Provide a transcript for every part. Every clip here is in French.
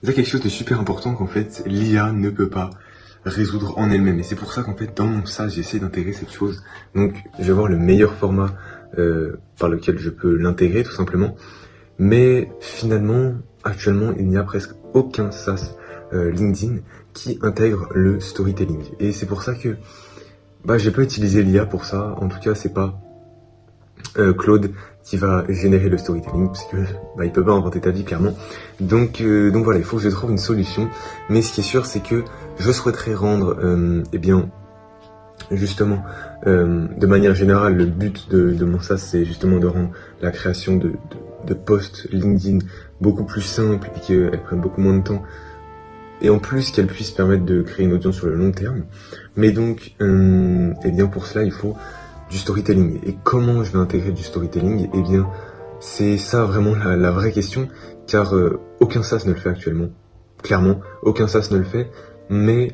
Il y a quelque chose de super important qu'en fait l'IA ne peut pas résoudre en elle-même. Et c'est pour ça qu'en fait dans mon SAS j'essaie d'intégrer cette chose. Donc je vais voir le meilleur format par lequel je peux l'intégrer tout simplement. Mais finalement, actuellement, il n'y a presque aucun SaaS LinkedIn qui intègre le storytelling. Et c'est pour ça que j'ai pas utilisé l'IA pour ça. En tout cas, c'est pas Claude qui va générer le storytelling, parce que il peut pas inventer ta vie clairement. Donc voilà, il faut que je trouve une solution. Mais ce qui est sûr, c'est que je souhaiterais rendre, justement, de manière générale, le but de mon SaaS, c'est justement de rendre la création de posts LinkedIn beaucoup plus simple et qu'elle prenne beaucoup moins de temps. Et en plus, qu'elle puisse permettre de créer une audience sur le long terme. Mais donc, pour cela, il faut du storytelling. Et comment je vais intégrer du storytelling? Eh bien, c'est ça vraiment la vraie question, car aucun SaaS ne le fait actuellement. Clairement, aucun SaaS ne le fait, mais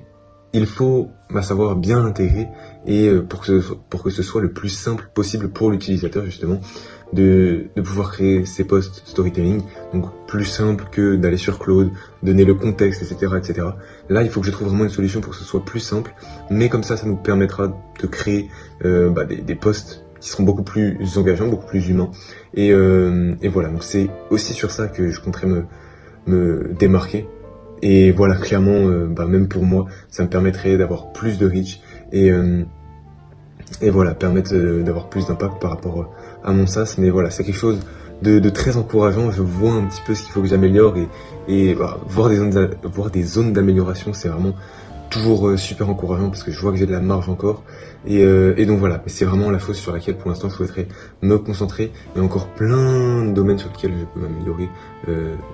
il faut savoir bien l'intégrer et pour que ce soit le plus simple possible pour l'utilisateur justement de pouvoir créer ses posts storytelling. Donc plus simple que d'aller sur Claude, donner le contexte, etc., etc. Là, il faut que je trouve vraiment une solution pour que ce soit plus simple, mais comme ça nous permettra de créer des posts qui seront beaucoup plus engageants, beaucoup plus humains. Et voilà, donc c'est aussi sur ça que je compterais me démarquer. Et voilà, clairement, même pour moi, ça me permettrait d'avoir plus de reach et voilà, permettre d'avoir plus d'impact par rapport à mon SaaS. Mais voilà, c'est quelque chose de très encourageant. Je vois un petit peu ce qu'il faut que j'améliore et voir des zones d'amélioration, c'est vraiment toujours super encourageant parce que je vois que j'ai de la marge encore. Et donc voilà, c'est vraiment la chose sur laquelle pour l'instant je souhaiterais me concentrer. Il y a encore plein de domaines sur lesquels je peux m'améliorer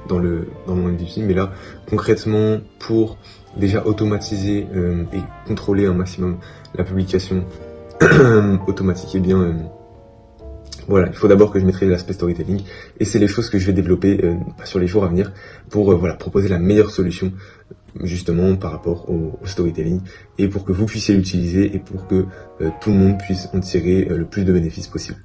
dans mon MVP. Mais là, concrètement, pour déjà automatiser et contrôler un maximum la publication automatique, voilà, il faut d'abord que je maîtrise l'aspect storytelling et c'est les choses que je vais développer sur les jours à venir pour proposer la meilleure solution justement par rapport au storytelling et pour que vous puissiez l'utiliser et pour que tout le monde puisse en tirer le plus de bénéfices possible.